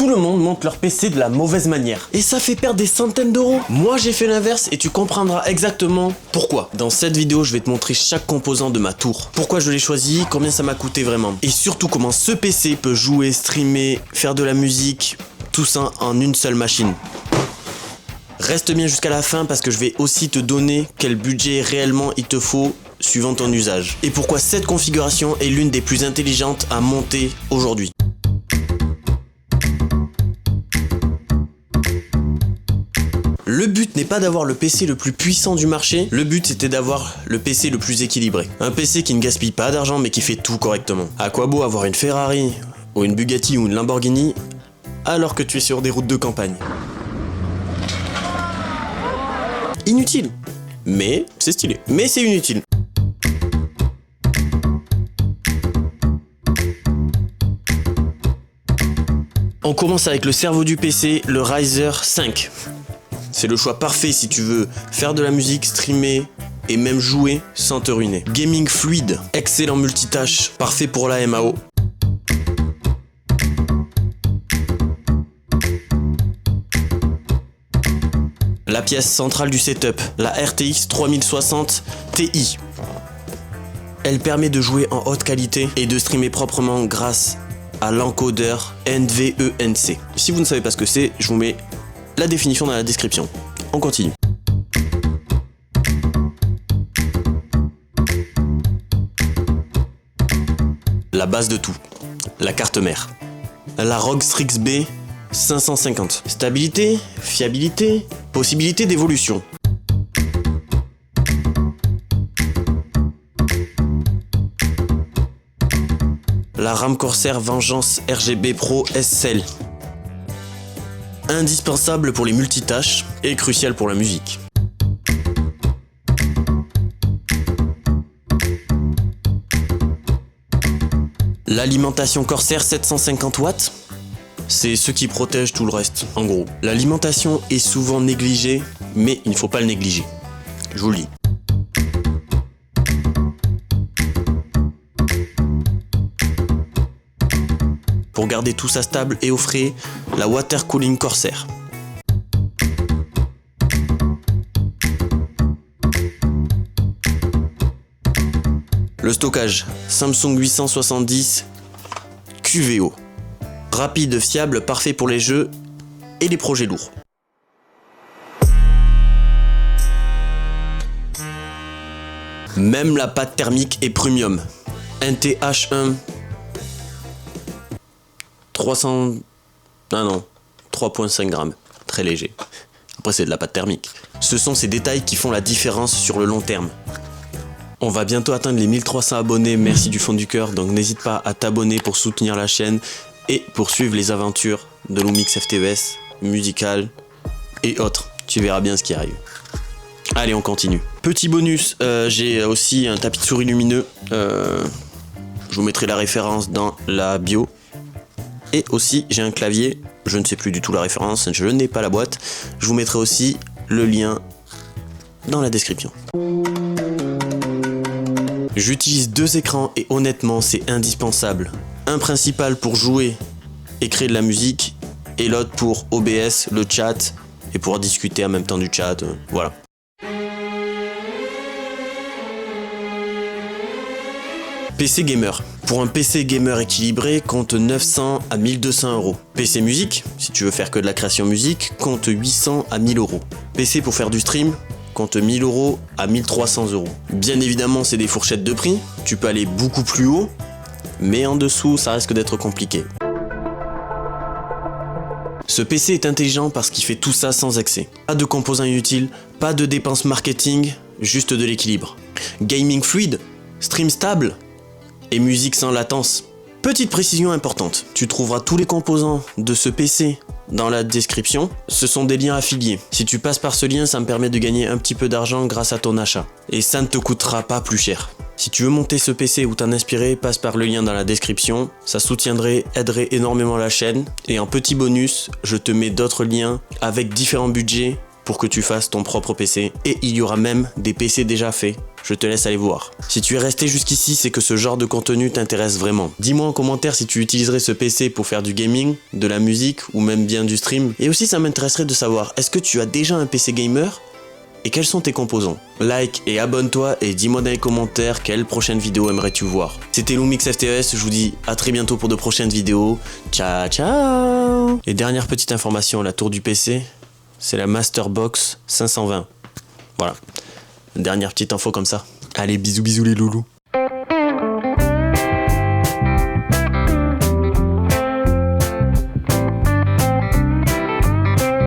tout le monde monte leur PC de la mauvaise manière. Et ça fait perdre des centaines d'euros. Moi j'ai fait l'inverse et tu comprendras exactement pourquoi. Dans cette vidéo, je vais te montrer chaque composant de ma tour. Pourquoi je l'ai choisi, combien ça m'a coûté vraiment. Et surtout comment ce PC peut jouer, streamer, faire de la musique, tout ça en une seule machine. Reste bien jusqu'à la fin parce que je vais aussi te donner quel budget réellement il te faut suivant ton usage. Et pourquoi cette configuration est l'une des plus intelligentes à monter aujourd'hui. Le but n'est pas d'avoir le PC le plus puissant du marché, le but c'était d'avoir le PC le plus équilibré. Un PC qui ne gaspille pas d'argent mais qui fait tout correctement. À quoi beau avoir une Ferrari, ou une Bugatti ou une Lamborghini, alors que tu es sur des routes de campagne. Inutile. Mais c'est stylé. Mais c'est inutile. On commence avec le cerveau du PC, le Ryzen 5. C'est le choix parfait si tu veux faire de la musique, streamer et même jouer sans te ruiner. Gaming fluide, excellent multitâche, parfait pour la MAO. La pièce centrale du setup, la RTX 3060 Ti. Elle permet de jouer en haute qualité et de streamer proprement grâce à l'encodeur NVENC. Si vous ne savez pas ce que c'est, je vous mets la définition dans la description. On continue. La base de tout, la carte mère. La ROG Strix B 550. Stabilité, fiabilité, possibilité d'évolution. La RAM Corsair Vengeance RGB Pro SL. Indispensable pour les multitâches et crucial pour la musique. L'alimentation Corsair 750 watts. C'est ce qui protège tout le reste, en gros. L'alimentation est souvent négligée, mais il ne faut pas le négliger. Je vous le dis. Pour garder tout ça stable et au frais, la Water Cooling Corsair. Le stockage, Samsung 870 QVO. Rapide, fiable, parfait pour les jeux et les projets lourds. Même la pâte thermique est premium. NTH1 300... Ah non, 3,5 grammes. Très léger. Après c'est de la pâte thermique. Ce sont ces détails qui font la différence sur le long terme. On va bientôt atteindre les 1300 abonnés, merci du fond du cœur, donc n'hésite pas à t'abonner pour soutenir la chaîne et pour suivre les aventures de Lumix FTES, musical et autres. Tu verras bien ce qui arrive. Allez, on continue. Petit bonus, j'ai aussi un tapis de souris lumineux. Je vous mettrai la référence dans la bio. Et aussi, j'ai un clavier, je ne sais plus du tout la référence, je n'ai pas la boîte. Je vous mettrai aussi le lien dans la description. J'utilise deux écrans et honnêtement, c'est indispensable. Un principal pour jouer et créer de la musique et l'autre pour OBS, le chat et pouvoir discuter en même temps du chat, voilà. PC gamer. Pour un PC gamer équilibré, compte 900 à 1200 euros. PC musique, si tu veux faire que de la création musique, compte 800 à 1000 euros. PC pour faire du stream, compte 1000 euros à 1300 euros. Bien évidemment, c'est des fourchettes de prix. Tu peux aller beaucoup plus haut, mais en dessous, ça risque d'être compliqué. Ce PC est intelligent parce qu'il fait tout ça sans excès. Pas de composants inutiles, pas de dépenses marketing, juste de l'équilibre. Gaming fluide, stream stable et musique sans latence. Petite précision importante, tu trouveras tous les composants de ce PC dans la description. Ce sont des liens affiliés. Si tu passes par ce lien, ça me permet de gagner un petit peu d'argent grâce à ton achat. Et ça ne te coûtera pas plus cher. Si tu veux monter ce PC ou t'en inspirer, passe par le lien dans la description. Ça soutiendrait, aiderait énormément la chaîne. Et en petit bonus, je te mets d'autres liens avec différents budgets pour que tu fasses ton propre PC. Et il y aura même des PC déjà faits. Je te laisse aller voir. Si tu es resté jusqu'ici, c'est que ce genre de contenu t'intéresse vraiment. Dis-moi en commentaire si tu utiliserais ce PC pour faire du gaming, de la musique ou même bien du stream. Et aussi ça m'intéresserait de savoir, est-ce que tu as déjà un PC gamer ? Et quels sont tes composants? Like et abonne-toi et dis-moi dans les commentaires quelle prochaine vidéo aimerais-tu voir. C'était Lumix FTS, je vous dis à très bientôt pour de prochaines vidéos. Ciao ciao. Et dernière petite information, la tour du PC, c'est la Masterbox 520. Voilà, dernière petite info comme ça. Allez, bisous bisous les loulous.